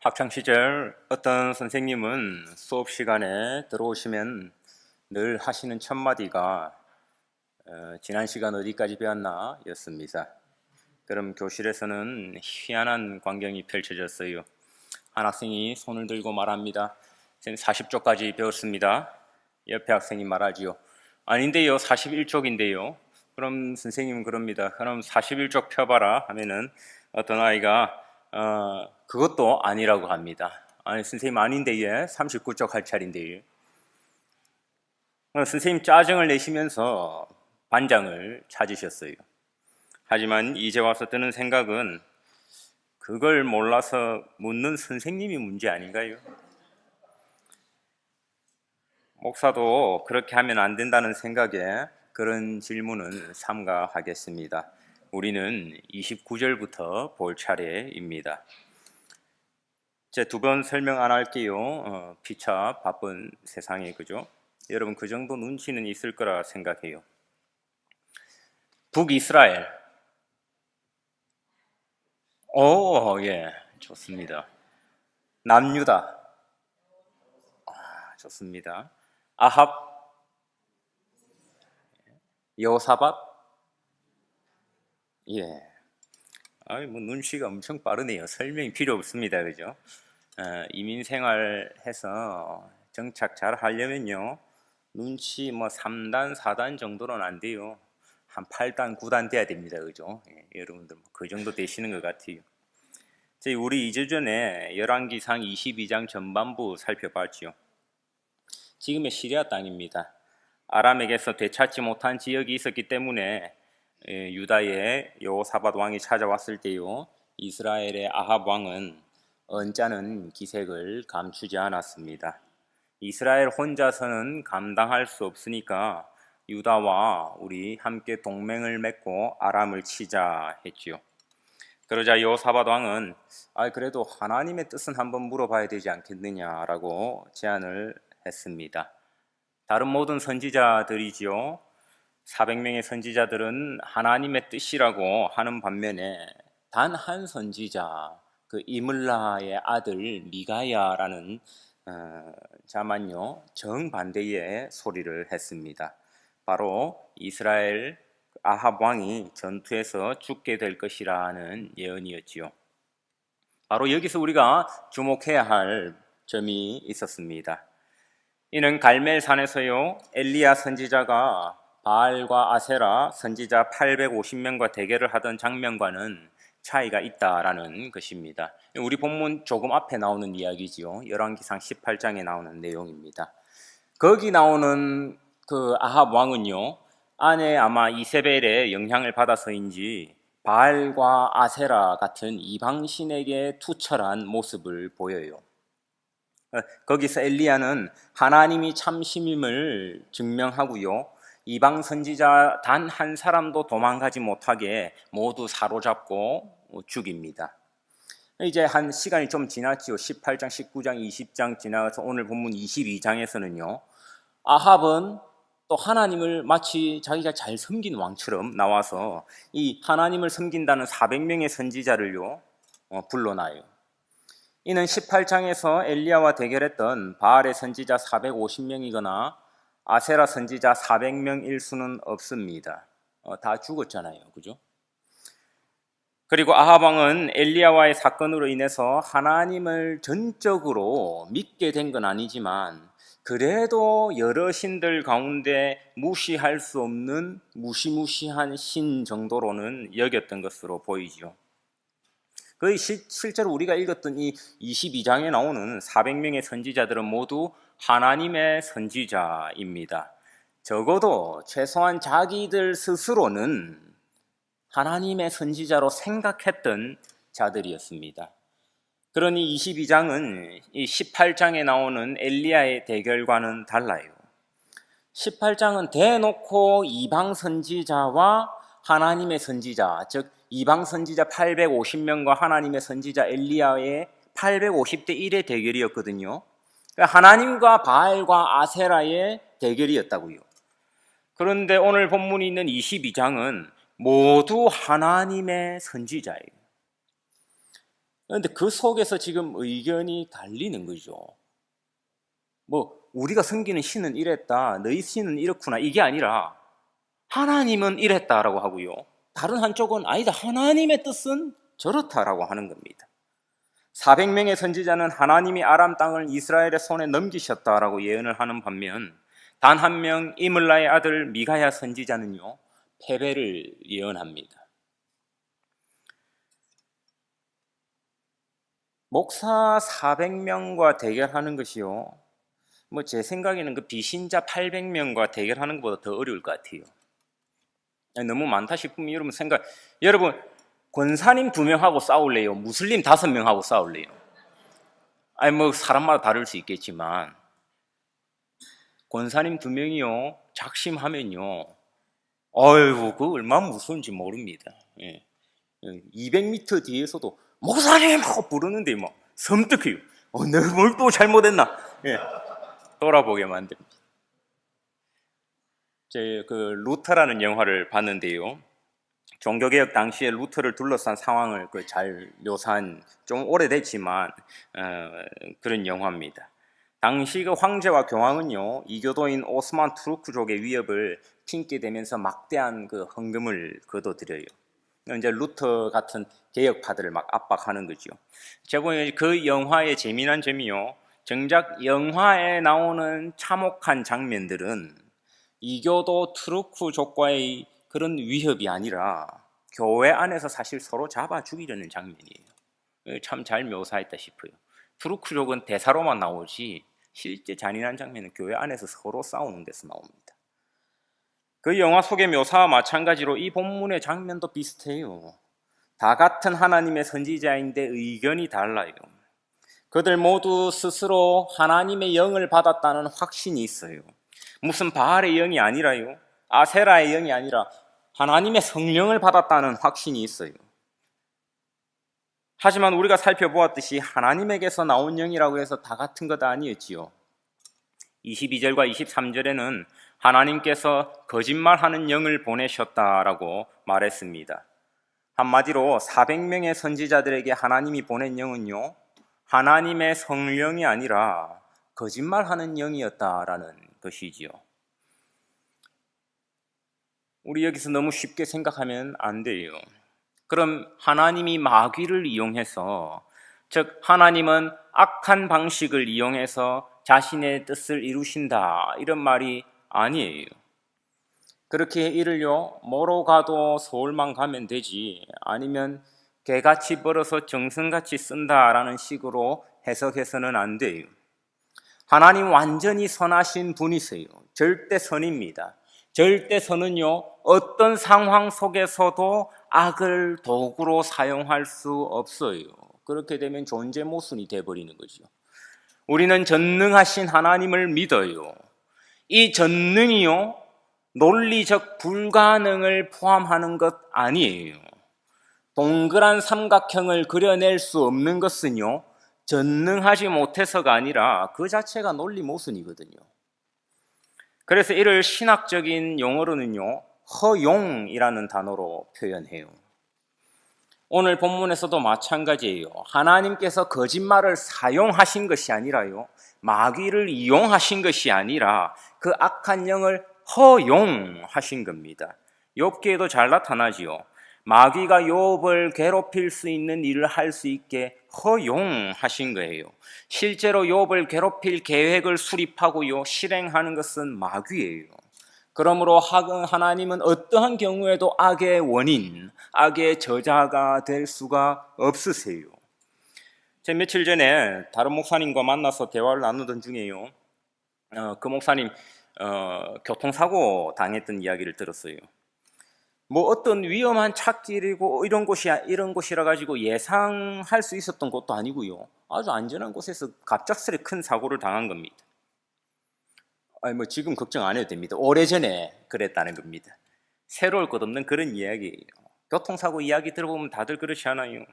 학창시절 어떤 선생님은 수업 시간에 들어오시면 늘 하시는 첫 마디가 지난 시간 어디까지 배웠나? 였습니다. 그럼 교실에서는 희한한 광경이 펼쳐졌어요. 한 학생이 손을 들고 말합니다. 선생님 40쪽까지 배웠습니다. 옆에 학생이 말하지요. 아닌데요, 41쪽인데요. 그럼 선생님은 그럽니다. 그럼 41쪽 펴봐라 하면은 어떤 아이가 그것도 아니라고 합니다. 아니 선생님 아닌데 예, 39쪽 할 차례인데 선생님 짜증을 내시면서 반장을 찾으셨어요. 하지만 이제 와서 드는 생각은 그걸 몰라서 묻는 선생님이 문제 아닌가요? 목사도 그렇게 하면 안 된다는 생각에 그런 질문을 삼가하겠습니다. 우리는 29절부터 볼 차례입니다. 제 두 번 설명 안 할게요. 피차 바쁜 세상에, 그죠? 여러분 그 정도 눈치는 있을 거라 생각해요. 북이스라엘. 예, 좋습니다. 남유다. 좋습니다. 아합, 여호사밧. 예. 뭐 눈치가 엄청 빠르네요. 설명이 필요 없습니다, 그죠? 이민 생활해서 정착 잘 하려면요, 눈치 뭐 3단, 4단 정도는 안 돼요. 한 8단, 9단 돼야 됩니다, 그죠? 예, 여러분들 그 정도 되시는 것 같아요. 저희 우리 2주 전에 열왕기상 22장 전반부 살펴봤죠. 지금의 시리아 땅입니다. 아람에게서 되찾지 못한 지역이 있었기 때문에 유다의 여호사밧 왕이 찾아왔을 때요, 이스라엘의 아합 왕은 언짢은 기색을 감추지 않았습니다. 이스라엘 혼자서는 감당할 수 없으니까 유다와 우리 함께 동맹을 맺고 아람을 치자 했지요. 그러자 여호사밧 왕은 그래도 하나님의 뜻은 한번 물어봐야 되지 않겠느냐라고 제안을 했습니다. 다른 모든 선지자들이지요, 400명의 선지자들은 하나님의 뜻이라고 하는 반면에 단 한 선지자, 그 이물라의 아들 미가야라는 자만요, 정반대의 소리를 했습니다. 바로 이스라엘 아합 왕이 전투에서 죽게 될 것이라는 예언이었지요. 바로 여기서 우리가 주목해야 할 점이 있었습니다. 이는 갈멜산에서요, 엘리야 선지자가 바알과 아세라 선지자 850명과 대결을 하던 장면과는 차이가 있다라는 것입니다. 우리 본문 조금 앞에 나오는 이야기지요. 열왕기상 18장에 나오는 내용입니다. 거기 나오는 그 아합 왕은요, 아내 아마 이세벨의 영향을 받아서인지 바알과 아세라 같은 이방신에게 투철한 모습을 보여요. 거기서 엘리야는 하나님이 참심임을 증명하고요, 이방 선지자 단 한 사람도 도망가지 못하게 모두 사로잡고 죽입니다. 이제 한 시간이 좀 지났지요. 18장, 19장, 20장 지나서 오늘 본문 22장에서는요, 아합은 또 하나님을 마치 자기가 잘 섬긴 왕처럼 나와서 이 하나님을 섬긴다는 400명의 선지자를요 불러놔요. 이는 18장에서 엘리야와 대결했던 바알의 선지자 450명이거나 아세라 선지자 400명일 수는 없습니다. 다 죽었잖아요, 그죠? 그리고 아합 왕은 엘리야와의 사건으로 인해서 하나님을 전적으로 믿게 된 건 아니지만 그래도 여러 신들 가운데 무시할 수 없는 무시무시한 신 정도로는 여겼던 것으로 보이죠. 거의 실제로 우리가 읽었던 이 22장에 나오는 400명의 선지자들은 모두 하나님의 선지자입니다. 적어도 최소한 자기들 스스로는 하나님의 선지자로 생각했던 자들이었습니다. 그러니 22장은 이 18장에 나오는 엘리야의 대결과는 달라요. 18장은 대놓고 이방 선지자와 하나님의 선지자, 즉 이방 선지자 850명과 하나님의 선지자 엘리야의 850대 1의 대결이었거든요. 그러니까 하나님과 바알과 아세라의 대결이었다고요. 그런데 오늘 본문이 있는 22장은 모두 하나님의 선지자예요. 그런데 그 속에서 지금 의견이 갈리는 거죠. 뭐 우리가 섬기는 신은 이랬다, 너희 신은 이렇구나, 이게 아니라 하나님은 이랬다라고 하고요, 다른 한쪽은 아니다, 하나님의 뜻은 저렇다라고 하는 겁니다. 400명의 선지자는 하나님이 아람 땅을 이스라엘의 손에 넘기셨다라고 예언을 하는 반면, 단 한 명 이물라의 아들 미가야 선지자는요, 패배를 예언합니다. 목사 400명과 대결하는 것이요, 뭐 제 생각에는 그 비신자 800명과 대결하는 것보다 더 어려울 것 같아요. 너무 많다 싶으면 여러분 권사님 2명하고 싸울래요? 무슬림 5명하고 싸울래요? 아니 뭐 사람마다 다를 수 있겠지만 권사님 2명이요 작심하면요, 어이구 그 얼마나 무서운지 모릅니다. 200m 뒤에서도 목사님 하고 부르는데 뭐 섬뜩해요. 내가 뭘 또 잘못했나? 돌아보게 만듭니다. 제 그 루터라는 영화를 봤는데요, 종교개혁 당시에 루터를 둘러싼 상황을 잘 묘사한, 좀 오래됐지만 그런 영화입니다. 당시 그 황제와 교황은요, 이교도인 오스만 투르크족의 위협을 핑계대면서 막대한 그 헌금을 거둬들여요. 이제 루터 같은 개혁파들을 막 압박하는 거죠. 제가 보기엔 그 영화의 재미난 점이요, 정작 영화에 나오는 참혹한 장면들은 이교도 투르크족과의 그런 위협이 아니라 교회 안에서 사실 서로 잡아 죽이려는 장면이에요. 참 잘 묘사했다 싶어요. 투르크족은 대사로만 나오지 실제 잔인한 장면은 교회 안에서 서로 싸우는 데서 나옵니다. 그 영화 속의 묘사와 마찬가지로 이 본문의 장면도 비슷해요. 다 같은 하나님의 선지자인데 의견이 달라요. 그들 모두 스스로 하나님의 영을 받았다는 확신이 있어요. 무슨 바알의 영이 아니라요, 아세라의 영이 아니라 하나님의 성령을 받았다는 확신이 있어요. 하지만 우리가 살펴보았듯이 하나님에게서 나온 영이라고 해서 다 같은 것 아니었지요. 22절과 23절에는 하나님께서 거짓말하는 영을 보내셨다라고 말했습니다. 한마디로 400명의 선지자들에게 하나님이 보낸 영은요, 하나님의 성령이 아니라 거짓말하는 영이었다라는 것이지요. 우리 여기서 너무 쉽게 생각하면 안 돼요. 그럼 하나님이 마귀를 이용해서, 즉 하나님은 악한 방식을 이용해서 자신의 뜻을 이루신다, 이런 말이 아니에요. 그렇게 이를요, 뭐로 가도 서울만 가면 되지, 아니면 개같이 벌어서 정성같이 쓴다라는 식으로 해석해서는 안 돼요. 하나님 완전히 선하신 분이세요. 절대 선입니다. 절대 선은요, 어떤 상황 속에서도 악을 도구로 사용할 수 없어요. 그렇게 되면 존재 모순이 되어버리는 거죠. 우리는 전능하신 하나님을 믿어요. 이 전능이요, 논리적 불가능을 포함하는 것 아니에요. 동그란 삼각형을 그려낼 수 없는 것은요, 전능하지 못해서가 아니라 그 자체가 논리 모순이거든요. 그래서 이를 신학적인 용어로는요, 허용이라는 단어로 표현해요. 오늘 본문에서도 마찬가지예요. 하나님께서 거짓말을 사용하신 것이 아니라요, 마귀를 이용하신 것이 아니라 그 악한 영을 허용하신 겁니다. 욥기에도 잘 나타나지요. 마귀가 욥을 괴롭힐 수 있는 일을 할 수 있게 허용하신 거예요. 실제로 욥을 괴롭힐 계획을 수립하고요, 실행하는 것은 마귀예요. 그러므로 하나님은 어떠한 경우에도 악의 원인, 악의 저자가 될 수가 없으세요. 제가 며칠 전에 다른 목사님과 만나서 대화를 나누던 중에요, 그 목사님 교통사고 당했던 이야기를 들었어요. 뭐 어떤 위험한 찻길이고 이런 곳이라 가지고 예상할 수 있었던 곳도 아니고요, 아주 안전한 곳에서 갑작스레 큰 사고를 당한 겁니다. 뭐 지금 걱정 안 해도 됩니다. 오래전에 그랬다는 겁니다. 새로울 것 없는 그런 이야기예요. 교통사고 이야기 들어보면 다들 그렇지 않아요?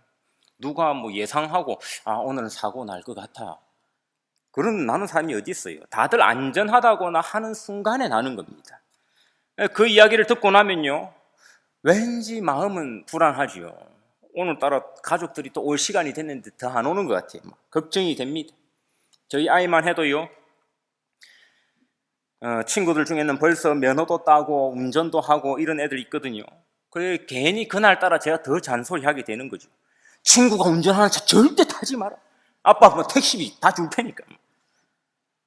누가 뭐 예상하고 오늘은 사고 날 것 같아, 그런 나는 사람이 어디 있어요? 다들 안전하다거나 하는 순간에 나는 겁니다. 그 이야기를 듣고 나면요, 왠지 마음은 불안하지요. 오늘따라 가족들이 또 올 시간이 됐는데 더 안 오는 것 같아요. 걱정이 됩니다. 저희 아이만 해도요, 친구들 중에는 벌써 면허도 따고 운전도 하고 이런 애들 있거든요. 그래 괜히 그날따라 제가 더 잔소리하게 되는 거죠. 친구가 운전하는 차 절대 타지 마라. 아빠 뭐 택시비 다 줄 테니까.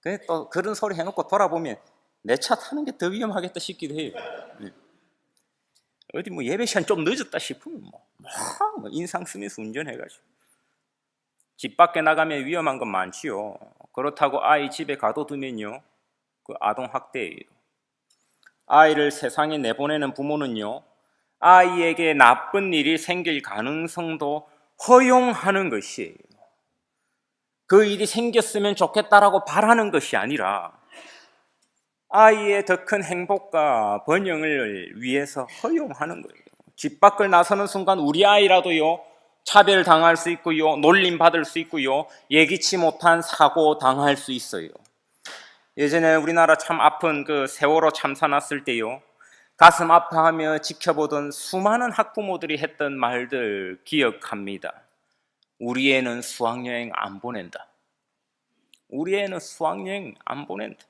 그래 또 그런 소리 해놓고 돌아보면 내 차 타는 게 더 위험하겠다 싶기도 해요. 어디 뭐 예배 시간 좀 늦었다 싶으면 뭐 인상 쓰면서 운전해가지고 집 밖에 나가면 위험한 건 많지요. 그렇다고 아이 집에 가둬두면요, 그 아동 학대예요. 아이를 세상에 내보내는 부모는요, 아이에게 나쁜 일이 생길 가능성도 허용하는 것이에요. 그 일이 생겼으면 좋겠다라고 바라는 것이 아니라 아이의 더 큰 행복과 번영을 위해서 허용하는 거예요. 집 밖을 나서는 순간 우리 아이라도요, 차별당할 수 있고요, 놀림받을 수 있고요, 예기치 못한 사고 당할 수 있어요. 예전에 우리나라 참 아픈 그 세월호 참사 났을 때요, 가슴 아파하며 지켜보던 수많은 학부모들이 했던 말들 기억합니다. 우리 애는 수학여행 안 보낸다. 우리 애는 수학여행 안 보낸다.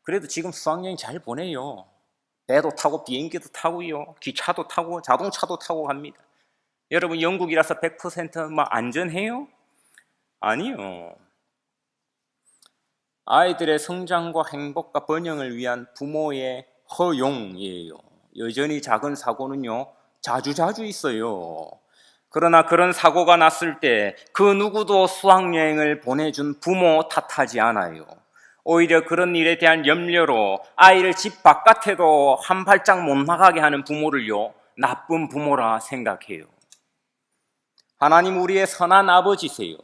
그래도 지금 수학여행 잘 보내요. 배도 타고 비행기도 타고요, 기차도 타고 자동차도 타고 갑니다. 여러분 영국이라서 100% 안전해요? 아니요. 아이들의 성장과 행복과 번영을 위한 부모의 허용이에요. 여전히 작은 사고는요, 자주자주 있어요. 그러나 그런 사고가 났을 때 그 누구도 수학여행을 보내준 부모 탓하지 않아요. 오히려 그런 일에 대한 염려로 아이를 집 바깥에도 한 발짝 못 나가게 하는 부모를요, 나쁜 부모라 생각해요. 하나님 우리의 선한 아버지세요.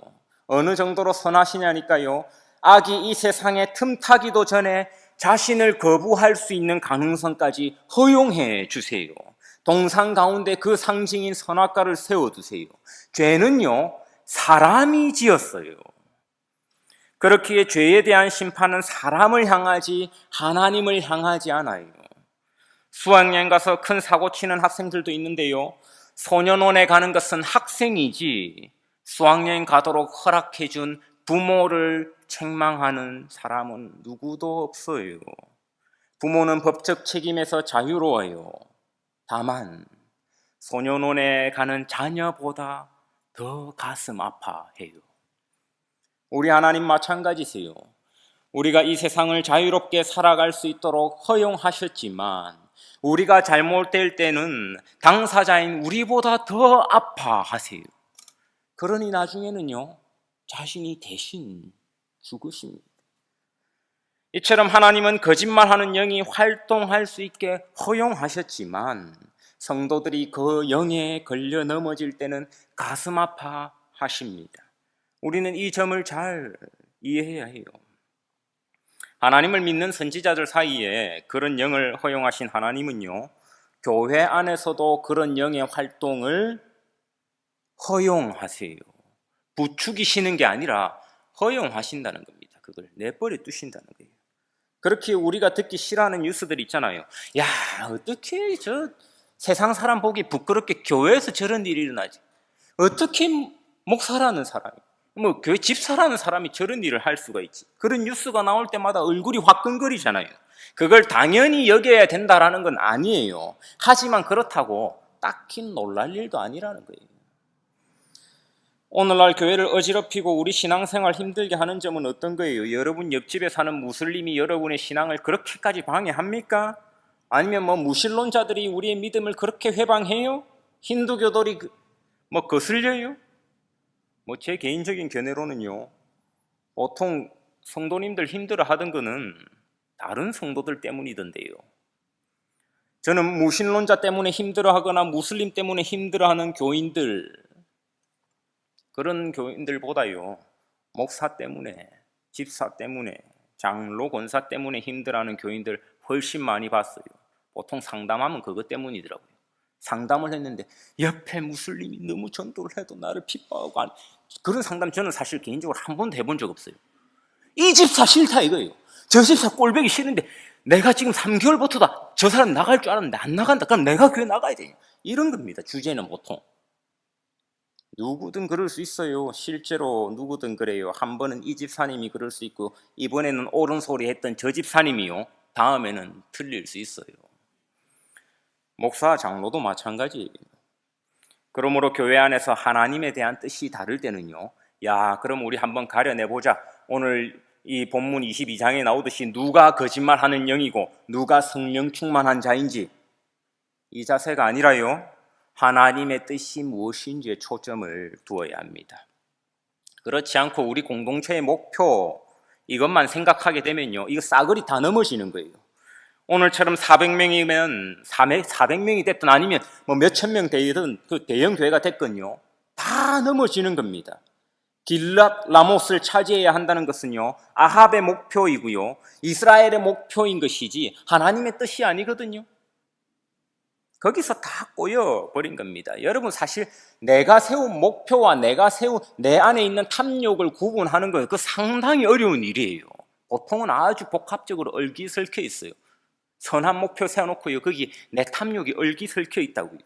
어느 정도로 선하시냐니까요, 악이 이 세상에 틈타기도 전에 자신을 거부할 수 있는 가능성까지 허용해 주세요. 동상 가운데 그 상징인 선악과를 세워두세요. 죄는요, 사람이 지었어요. 그렇기에 죄에 대한 심판은 사람을 향하지 하나님을 향하지 않아요. 수학여행 가서 큰 사고 치는 학생들도 있는데요, 소년원에 가는 것은 학생이지 수학여행 가도록 허락해준 부모를 책망하는 사람은 누구도 없어요. 부모는 법적 책임에서 자유로워요. 다만 소년원에 가는 자녀보다 더 가슴 아파해요. 우리 하나님 마찬가지세요. 우리가 이 세상을 자유롭게 살아갈 수 있도록 허용하셨지만 우리가 잘못될 때는 당사자인 우리보다 더 아파하세요. 그러니 나중에는요, 자신이 대신 죽으십니다. 이처럼 하나님은 거짓말하는 영이 활동할 수 있게 허용하셨지만 성도들이 그 영에 걸려 넘어질 때는 가슴 아파하십니다. 우리는 이 점을 잘 이해해야 해요. 하나님을 믿는 선지자들 사이에 그런 영을 허용하신 하나님은요, 교회 안에서도 그런 영의 활동을 허용하세요. 부추기시는 게 아니라 허용하신다는 겁니다. 그걸 내버려 두신다는 거예요. 그렇게 우리가 듣기 싫어하는 뉴스들 있잖아요. 야, 어떻게 저 세상 사람 보기 부끄럽게 교회에서 저런 일이 일어나지? 어떻게 목사라는 사람이, 교회 집사라는 사람이 저런 일을 할 수가 있지? 그런 뉴스가 나올 때마다 얼굴이 화끈거리잖아요. 그걸 당연히 여겨야 된다라는 건 아니에요. 하지만 그렇다고 딱히 놀랄 일도 아니라는 거예요. 오늘날 교회를 어지럽히고 우리 신앙생활 힘들게 하는 점은 어떤 거예요? 여러분 옆집에 사는 무슬림이 여러분의 신앙을 그렇게까지 방해합니까? 아니면 무신론자들이 우리의 믿음을 그렇게 회방해요? 힌두교들이 거슬려요? 제 개인적인 견해로는요, 보통 성도님들 힘들어 하던 거는 다른 성도들 때문이던데요. 저는 무신론자 때문에 힘들어하거나 무슬림 때문에 힘들어하는 교인들, 그런 교인들보다요, 목사 때문에, 집사 때문에, 장로, 권사 때문에 힘들어하는 교인들 훨씬 많이 봤어요. 보통 상담하면 그것 때문이더라고요. 상담을 했는데 옆에 무슬림이 너무 전도를 해도 나를 핍박하고 그런 상담 저는 사실 개인적으로 한 번도 해본 적 없어요. 이 집사 싫다 이거예요. 저 집사 꼴보기 싫은데 내가 지금 3개월부터다. 저 사람 나갈 줄 알았는데 안 나간다. 그럼 내가 교회 나가야 돼. 이런 겁니다. 주제는 보통. 누구든 그럴 수 있어요. 실제로 누구든 그래요. 한 번은 이 집사님이 그럴 수 있고 이번에는 옳은 소리 했던 저 집사님이요. 다음에는 틀릴 수 있어요. 목사, 장로도 마찬가지예요. 그러므로 교회 안에서 하나님에 대한 뜻이 다를 때는요. 야, 그럼 우리 한번 가려내보자. 오늘 이 본문 22장에 나오듯이 누가 거짓말하는 영이고 누가 성령 충만한 자인지 이 자세가 아니라요. 하나님의 뜻이 무엇인지에 초점을 두어야 합니다. 그렇지 않고 우리 공동체의 목표 이것만 생각하게 되면요. 이거 싸그리 다 넘어지는 거예요. 오늘처럼 400명이면 400명이 됐든 아니면 뭐 몇천 명 되든 그 대형 교회가 됐건요. 다 넘어지는 겁니다. 길랏 라못을 차지해야 한다는 것은요. 아합의 목표이고요. 이스라엘의 목표인 것이지 하나님의 뜻이 아니거든요. 거기서 다 꼬여버린 겁니다. 여러분 사실 내가 세운 목표와 내가 세운 내 안에 있는 탐욕을 구분하는 거 그 상당히 어려운 일이에요. 보통은 아주 복합적으로 얽히설켜 있어요. 선한 목표 세워놓고요. 거기 내 탐욕이 얽히설켜 있다고요.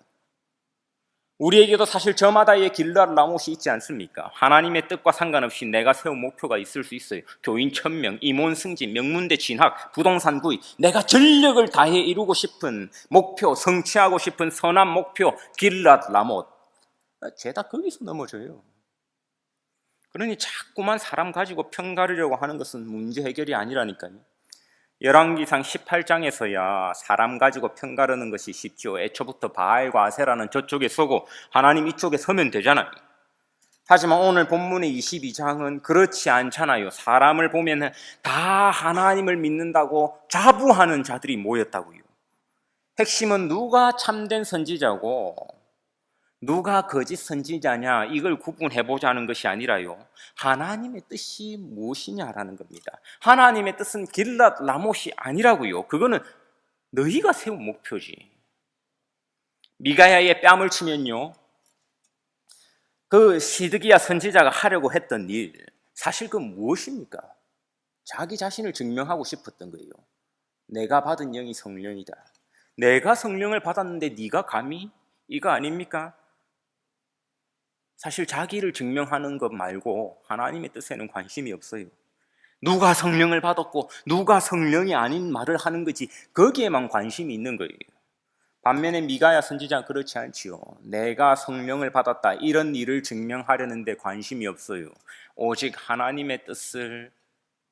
우리에게도 사실 저마다의 길랏 라못이 있지 않습니까? 하나님의 뜻과 상관없이 내가 세운 목표가 있을 수 있어요. 교인 1000명, 임원 승진, 명문대 진학, 부동산 구입, 내가 전력을 다해 이루고 싶은 목표, 성취하고 싶은 선한 목표, 길랏 라못. 죄다 거기서 넘어져요. 그러니 자꾸만 사람 가지고 편가르려고 하는 것은 문제 해결이 아니라니까요. 열왕기상 18장에서야 사람 가지고 편가르는 것이 쉽죠. 애초부터 바알과 아세라는 저쪽에 서고 하나님 이쪽에 서면 되잖아요. 하지만 오늘 본문의 22장은 그렇지 않잖아요. 사람을 보면 다 하나님을 믿는다고 자부하는 자들이 모였다고요. 핵심은 누가 참된 선지자고 누가 거짓 선지자냐 이걸 구분해보자는 것이 아니라요. 하나님의 뜻이 무엇이냐라는 겁니다. 하나님의 뜻은 길랏 라못이 아니라고요. 그거는 너희가 세운 목표지. 미가야의 뺨을 치면요. 그 시드기야 선지자가 하려고 했던 일 사실 그 무엇입니까? 자기 자신을 증명하고 싶었던 거예요. 내가 받은 영이 성령이다. 내가 성령을 받았는데 네가 감히? 이거 아닙니까? 사실 자기를 증명하는 것 말고 하나님의 뜻에는 관심이 없어요. 누가 성령을 받았고 누가 성령이 아닌 말을 하는 거지 거기에만 관심이 있는 거예요. 반면에 미가야 선지자는 그렇지 않지요. 내가 성령을 받았다 이런 일을 증명하려는 데 관심이 없어요. 오직 하나님의 뜻을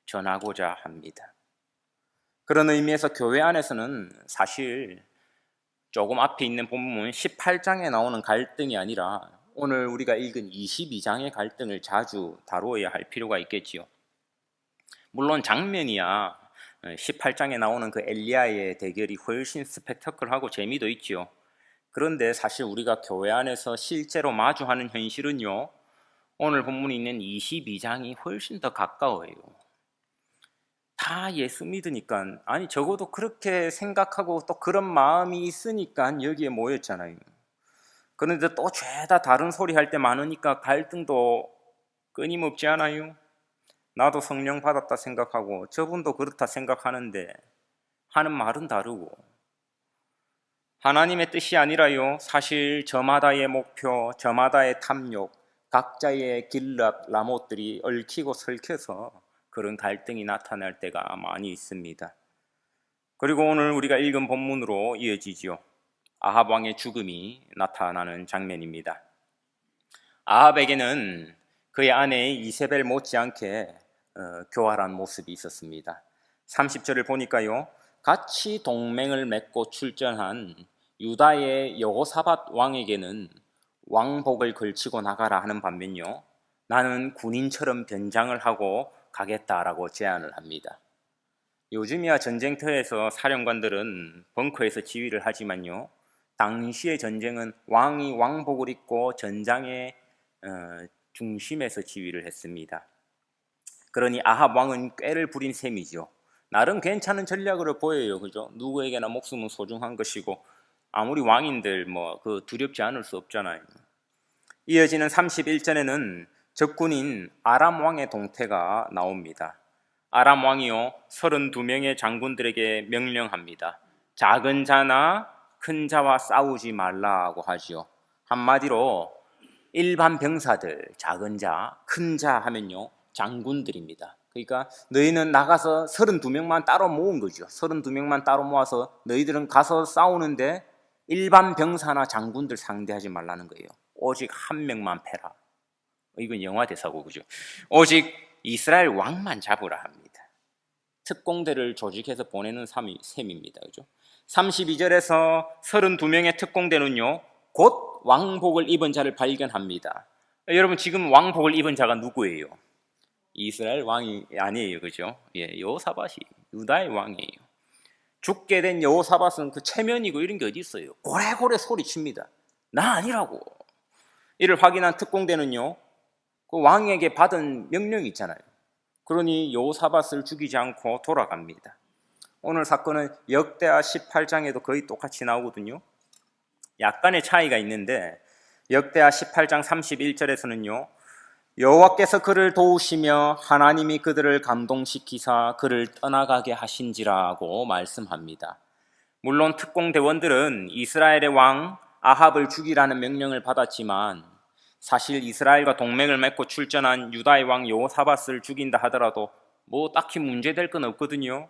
전하고자 합니다. 그런 의미에서 교회 안에서는 사실 조금 앞에 있는 본문 18장에 나오는 갈등이 아니라 오늘 우리가 읽은 22장의 갈등을 자주 다루어야 할 필요가 있겠지요. 물론 장면이야 18장에 나오는 그 엘리야의 대결이 훨씬 스펙터클하고 재미도 있지요. 그런데 사실 우리가 교회 안에서 실제로 마주하는 현실은요. 오늘 본문에 있는 22장이 훨씬 더 가까워요. 다 예수 믿으니까 아니 적어도 그렇게 생각하고 또 그런 마음이 있으니까 여기에 모였잖아요. 그런데 또 죄다 다른 소리 할 때 많으니까 갈등도 끊임없지 않아요? 나도 성령 받았다 생각하고 저분도 그렇다 생각하는데 하는 말은 다르고 하나님의 뜻이 아니라요. 사실 저마다의 목표, 저마다의 탐욕, 각자의 길랏 라못들이 얽히고 설켜서 그런 갈등이 나타날 때가 많이 있습니다. 그리고 오늘 우리가 읽은 본문으로 이어지지요. 아합 왕의 죽음이 나타나는 장면입니다. 아합에게는 그의 아내 이세벨 못지않게 교활한 모습이 있었습니다. 30절을 보니까요. 같이 동맹을 맺고 출전한 유다의 여호사밧 왕에게는 왕복을 걸치고 나가라 하는 반면요. 나는 군인처럼 변장을 하고 가겠다라고 제안을 합니다. 요즘이야 전쟁터에서 사령관들은 벙커에서 지휘를 하지만요. 당시의 전쟁은 왕이 왕복을 입고 전장의 중심에서 지휘를 했습니다. 그러니 아합 왕은 꾀를 부린 셈이죠. 나름 괜찮은 전략으로 보여요. 그죠? 누구에게나 목숨은 소중한 것이고 아무리 왕인들 그 두렵지 않을 수 없잖아요. 이어지는 31절에는 적군인 아람 왕의 동태가 나옵니다. 아람 왕이요 32명의 장군들에게 명령합니다. 작은 자나 큰 자와 싸우지 말라고 하지요. 한마디로 일반 병사들, 작은 자, 큰 자 하면요 장군들입니다. 그러니까 너희는 나가서 32명만 따로 모은 거죠. 32명만 따로 모아서 너희들은 가서 싸우는데 일반 병사나 장군들 상대하지 말라는 거예요. 오직 한 명만 패라. 이건 영화 대사고, 그죠? 오직 이스라엘 왕만 잡으라 합니다. 특공대를 조직해서 보내는 셈입니다. 그죠? 32절에서 32명의 특공대는요 곧 왕복을 입은 자를 발견합니다. 여러분, 지금 왕복을 입은 자가 누구예요? 이스라엘 왕이 아니에요. 그죠? 예, 여호사밧이 유다의 왕이에요. 죽게 된 여호사밧은 그 체면이고 이런 게 어디 있어요? 고래고래 소리칩니다. 나 아니라고. 이를 확인한 특공대는요 그 왕에게 받은 명령이 있잖아요. 그러니 여호사밧을 죽이지 않고 돌아갑니다. 오늘 사건은 역대하 18장에도 거의 똑같이 나오거든요. 약간의 차이가 있는데 역대하 18장 31절에서는요 여호와께서 그를 도우시며 하나님이 그들을 감동시키사 그를 떠나가게 하신지라고 말씀합니다. 물론 특공대원들은 이스라엘의 왕 아합을 죽이라는 명령을 받았지만 사실 이스라엘과 동맹을 맺고 출전한 유다의 왕 여호사밧을 죽인다 하더라도 뭐 딱히 문제될 건 없거든요.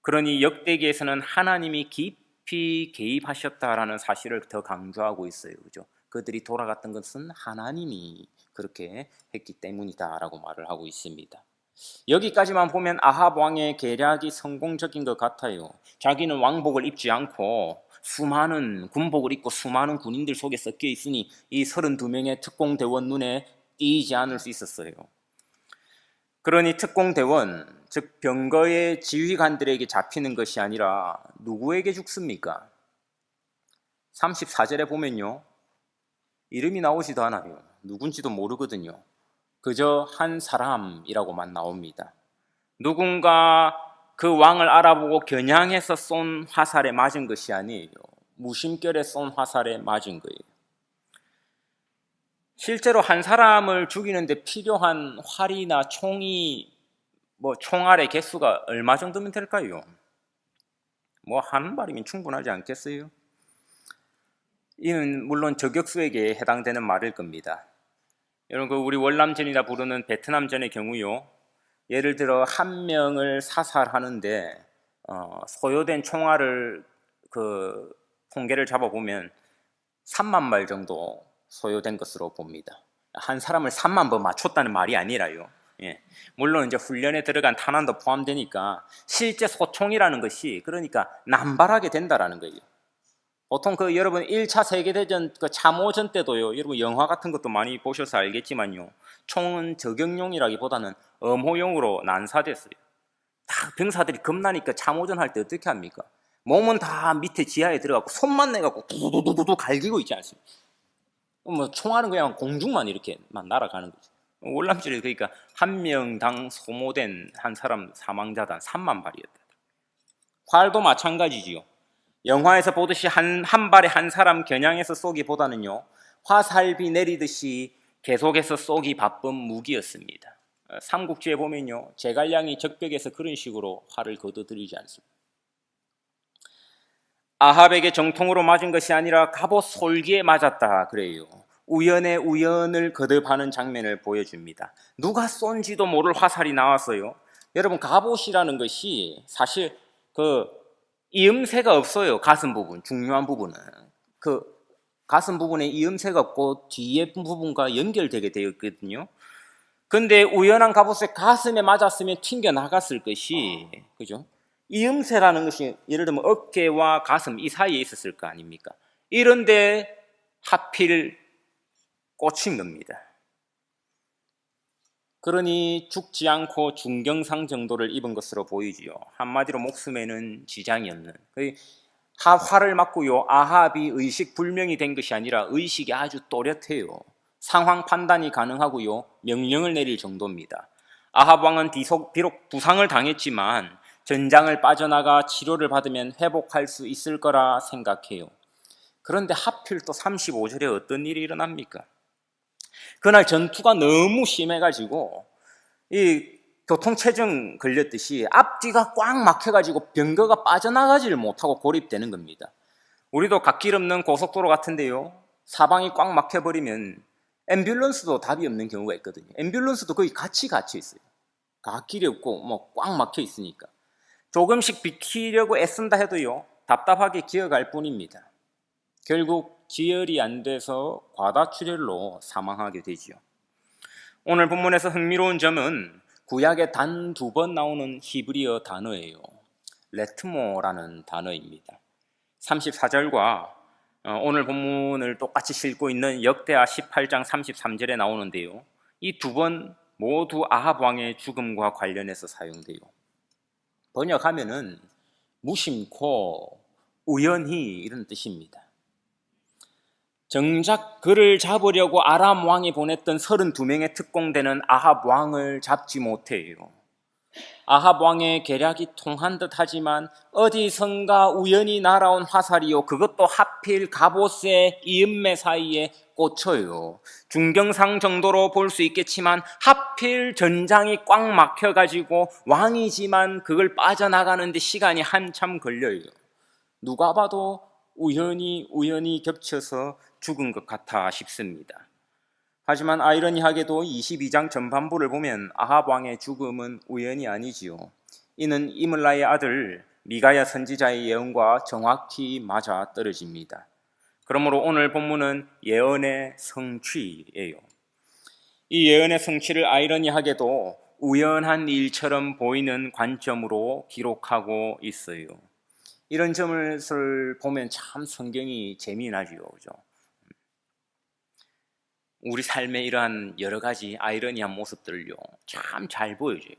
그러니 역대기에서는 하나님이 깊이 개입하셨다라는 사실을 더 강조하고 있어요. 그죠? 그들이 돌아갔던 것은 하나님이 그렇게 했기 때문이다라고 말을 하고 있습니다. 여기까지만 보면 아합 왕의 계략이 성공적인 것 같아요. 자기는 왕복을 입지 않고 수많은 군복을 입고 수많은 군인들 속에 섞여 있으니 이 32명의 특공대원 눈에 띄지 않을 수 있었어요. 그러니 특공대원, 즉 병거의 지휘관들에게 잡히는 것이 아니라 누구에게 죽습니까? 34절에 보면요 이름이 나오지도 않아요. 누군지도 모르거든요. 그저 한 사람이라고만 나옵니다. 누군가 그 왕을 알아보고 겨냥해서 쏜 화살에 맞은 것이 아니에요. 무심결에 쏜 화살에 맞은 거예요. 실제로 한 사람을 죽이는데 필요한 활이나 총이 총알의 개수가 얼마 정도면 될까요? 한 발이면 충분하지 않겠어요? 이는 물론 저격수에게 해당되는 말일 겁니다. 여러분, 우리 월남전이라 부르는 베트남전의 경우요, 예를 들어 한 명을 사살하는데 소요된 총알을 통계를 잡아보면 3만 발 정도 소요된 것으로 봅니다. 한 사람을 3만 번 맞췄다는 말이 아니라요. 예. 물론 이제 훈련에 들어간 탄환도 포함되니까 실제 소총이라는 것이 그러니까 남발하게 된다라는 거예요. 보통 여러분 1차 세계대전 참호전 때도요, 여러분 영화 같은 것도 많이 보셔서 알겠지만요, 총은 저격용이라기보다는 엄호용으로 난사됐어요. 다 병사들이 겁나니까 참호전 할 때 어떻게 합니까? 몸은 다 밑에 지하에 들어가고 손만 내갖고 두두두두두 갈기고 있지 않습니까? 총알은 그냥 공중만 이렇게만 날아가는 거죠. 월남전에 그러니까 한 명당 소모된 한 사람 사망자단 3만 발이었다. 활도 마찬가지지요. 영화에서 보듯이 한 발에 한 사람 겨냥해서 쏘기보다는요, 화살비 내리듯이 계속해서 쏘기 바쁜 무기였습니다. 삼국지에 보면요, 제갈량이 적벽에서 그런 식으로 활을 거둬들이지 않습니다. 아합에게 정통으로 맞은 것이 아니라 갑옷 솔기에 맞았다 그래요. 우연의 우연을 거듭하는 장면을 보여줍니다. 누가 쏜지도 모를 화살이 나왔어요. 여러분, 갑옷이라는 것이 사실 이음새가 없어요. 가슴 부분, 중요한 부분은 가슴 부분에 이음새가 없고 뒤에 부분과 연결되게 되어 있거든요. 근데 우연한 갑옷에 가슴에 맞았으면 튕겨 나갔을 것이, 그죠? 이음새라는 것이 예를 들면 어깨와 가슴 이 사이에 있었을 거 아닙니까? 이런데 하필 꽂힌 겁니다. 그러니 죽지 않고 중경상 정도를 입은 것으로 보이지요. 한마디로 목숨에는 지장이 없는. 활을 맞고요, 아합이 의식불명이 된 것이 아니라 의식이 아주 또렷해요. 상황 판단이 가능하고요, 명령을 내릴 정도입니다. 아합 왕은 비록 부상을 당했지만 전장을 빠져나가 치료를 받으면 회복할 수 있을 거라 생각해요. 그런데 하필 또 35절에 어떤 일이 일어납니까? 그날 전투가 너무 심해가지고 이 교통체증 걸렸듯이 앞뒤가 꽉 막혀가지고 병거가 빠져나가지를 못하고 고립되는 겁니다. 우리도 갓길 없는 고속도로 같은데요, 사방이 꽉 막혀버리면 앰뷸런스도 답이 없는 경우가 있거든요. 앰뷸런스도 거의 같이 갇혀 있어요. 갓길이 없고 뭐 꽉 막혀 있으니까 조금씩 비키려고 애쓴다 해도요, 답답하게 기어갈 뿐입니다. 결국 지혈이 안 돼서 과다출혈로 사망하게 되지요. 오늘 본문에서 흥미로운 점은 구약에 단 2번 나오는 히브리어 단어예요. 레트모라는 단어입니다. 34절과 오늘 본문을 똑같이 싣고 있는 역대하 18장 33절에 나오는데요, 이 2번 모두 아합 왕의 죽음과 관련해서 사용돼요. 번역하면은 무심코, 우연히 이런 뜻입니다. 정작 그를 잡으려고 아람 왕이 보냈던 32명의 특공대는 아합 왕을 잡지 못해요. 아합 왕의 계략이 통한 듯 하지만 어디선가 우연히 날아온 화살이요, 그것도 하필 갑옷의 이음매 사이에 꽂혀요. 중경상 정도로 볼 수 있겠지만 하필 전장이 꽉 막혀가지고 왕이지만 그걸 빠져나가는데 시간이 한참 걸려요. 누가 봐도 우연히 겹쳐서 죽은 것 같아 싶습니다. 하지만 아이러니하게도 22장 전반부를 보면 아합 왕의 죽음은 우연이 아니지요. 이는 이물라의 아들 미가야 선지자의 예언과 정확히 맞아 떨어집니다. 그러므로 오늘 본문은 예언의 성취예요. 이 예언의 성취를 아이러니하게도 우연한 일처럼 보이는 관점으로 기록하고 있어요. 이런 점을 보면 참 성경이 재미나지요, 그죠? 우리 삶의 이러한 여러 가지 아이러니한 모습들을요, 참 잘 보여줘요.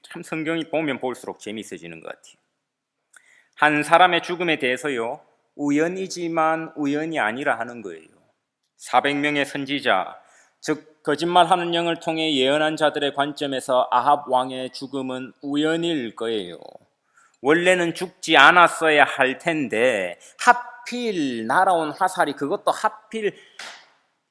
참 성경이 보면 볼수록 재미있어지는 것 같아요. 한 사람의 죽음에 대해서요, 우연이지만 우연이 아니라 하는 거예요. 400명의 선지자, 즉 거짓말하는 영을 통해 예언한 자들의 관점에서 아합 왕의 죽음은 우연일 거예요. 원래는 죽지 않았어야 할 텐데 하필 날아온 화살이, 그것도 하필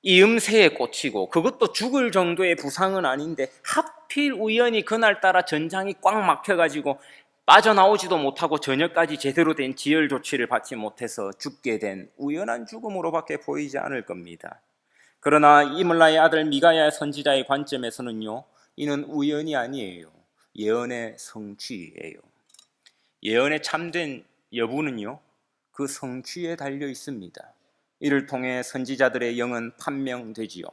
이음새에 꽂히고, 그것도 죽을 정도의 부상은 아닌데 하필 우연히 그날따라 전장이 꽉 막혀가지고 빠져나오지도 못하고 저녁까지 제대로 된 지혈 조치를 받지 못해서 죽게 된 우연한 죽음으로밖에 보이지 않을 겁니다. 그러나 이물라의 아들 미가야 선지자의 관점에서는요, 이는 우연이 아니에요. 예언의 성취예요. 예언의 참된 여부는요, 그 성취에 달려 있습니다. 이를 통해 선지자들의 영은 판명되지요.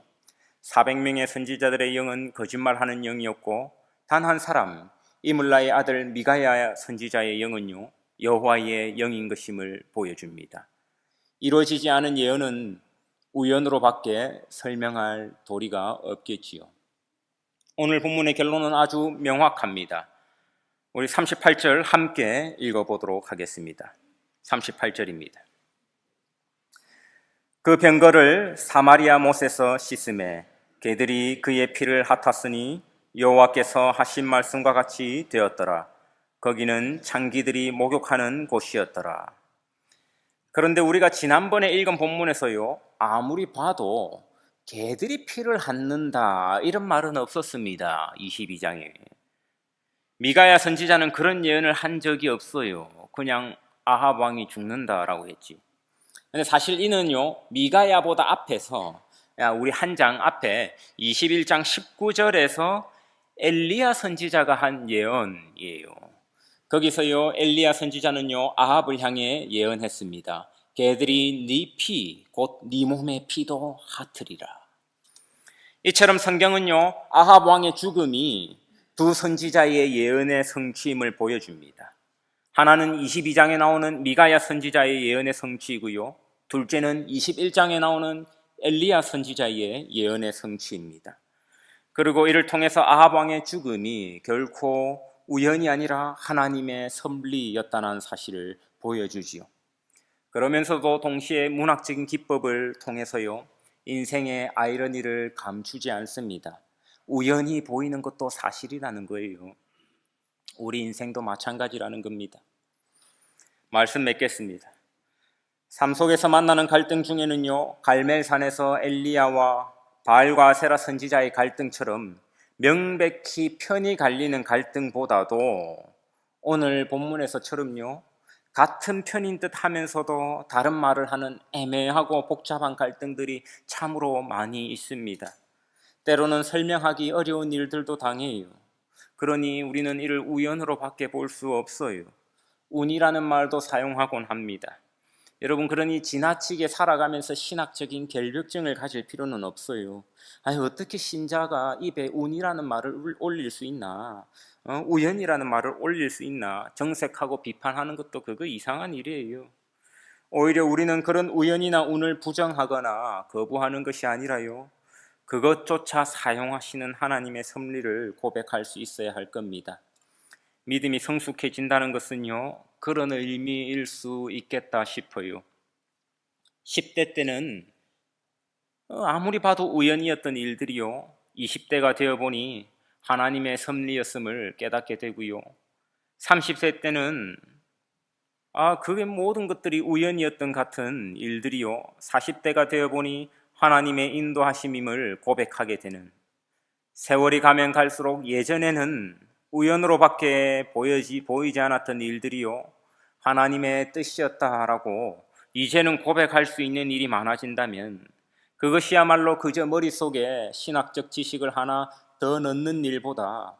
400명의 선지자들의 영은 거짓말하는 영이었고, 단 한 사람, 이물라의 아들 미가야 선지자의 영은요, 여호와의 영인 것임을 보여줍니다. 이루어지지 않은 예언은 우연으로밖에 설명할 도리가 없겠지요. 오늘 본문의 결론은 아주 명확합니다. 우리 38절 함께 읽어보도록 하겠습니다. 38절입니다. 그 병거를 사마리아 못에서 씻음에 개들이 그의 피를 핫았으니 여호와께서 하신 말씀과 같이 되었더라. 거기는 창기들이 목욕하는 곳이었더라. 그런데 우리가 지난번에 읽은 본문에서요, 아무리 봐도 개들이 피를 핥는다 이런 말은 없었습니다. 22장에 미가야 선지자는 그런 예언을 한 적이 없어요. 그냥 아합 왕이 죽는다라고 했지. 근데 사실 이는요, 미가야보다 앞에서, 우리 한 장 앞에 21장 19절에서 엘리야 선지자가 한 예언이에요. 거기서요, 엘리야 선지자는요, 아합을 향해 예언했습니다. 개들이 네 피, 곧 네 몸의 피도 핫으리라. 이처럼 성경은요, 아합 왕의 죽음이 두 선지자의 예언의 성취임을 보여줍니다. 하나는 22장에 나오는 미가야 선지자의 예언의 성취이고요, 둘째는 21장에 나오는 엘리야 선지자의 예언의 성취입니다. 그리고 이를 통해서 아합 왕의 죽음이 결코 우연이 아니라 하나님의 섭리였다는 사실을 보여주지요. 그러면서도 동시에 문학적인 기법을 통해서요, 인생의 아이러니를 감추지 않습니다. 우연히 보이는 것도 사실이라는 거예요. 우리 인생도 마찬가지라는 겁니다. 말씀 맺겠습니다. 삶 속에서 만나는 갈등 중에는요, 갈멜산에서 엘리야와 바알과 아세라 선지자의 갈등처럼 명백히 편이 갈리는 갈등보다도 오늘 본문에서처럼요, 같은 편인 듯 하면서도 다른 말을 하는 애매하고 복잡한 갈등들이 참으로 많이 있습니다. 때로는 설명하기 어려운 일들도 당해요. 그러니 우리는 이를 우연으로 밖에 볼 수 없어요. 운이라는 말도 사용하곤 합니다. 여러분, 그러니 지나치게 살아가면서 신학적인 결벽증을 가질 필요는 없어요. 어떻게 신자가 입에 운이라는 말을 올릴 수 있나? 우연이라는 말을 올릴 수 있나? 정색하고 비판하는 것도 그거 이상한 일이에요. 오히려 우리는 그런 우연이나 운을 부정하거나 거부하는 것이 아니라요, 그것조차 사용하시는 하나님의 섭리를 고백할 수 있어야 할 겁니다. 믿음이 성숙해진다는 것은요, 그런 의미일 수 있겠다 싶어요. 10대 때는 아무리 봐도 우연이었던 일들이요, 20대가 되어보니 하나님의 섭리였음을 깨닫게 되고요, 30세 때는 그게 모든 것들이 우연이었던 같은 일들이요, 40대가 되어보니 하나님의 인도하심임을 고백하게 되는, 세월이 가면 갈수록 예전에는 우연으로밖에 보이지 않았던 일들이요, 하나님의 뜻이었다라고 이제는 고백할 수 있는 일이 많아진다면, 그것이야말로 그저 머릿속에 신학적 지식을 하나 더 넣는 일보다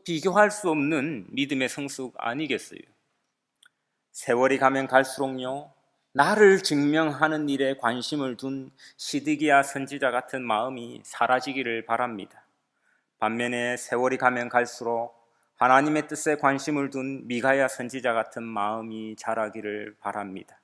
비교할 수 없는 믿음의 성숙 아니겠어요? 세월이 가면 갈수록요, 나를 증명하는 일에 관심을 둔 시드기야 선지자 같은 마음이 사라지기를 바랍니다. 반면에 세월이 가면 갈수록 하나님의 뜻에 관심을 둔 미가야 선지자 같은 마음이 자라기를 바랍니다.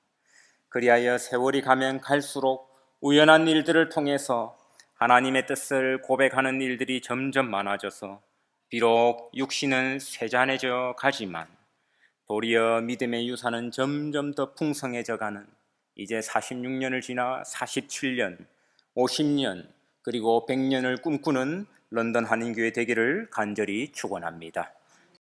그리하여 세월이 가면 갈수록 우연한 일들을 통해서 하나님의 뜻을 고백하는 일들이 점점 많아져서 비록 육신은 쇠잔해져 가지만 도리어 믿음의 유산은 점점 더 풍성해져 가는, 이제 46년을 지나 47년, 50년, 그리고 100년을 꿈꾸는 런던 한인교회 되기를 간절히 축원합니다.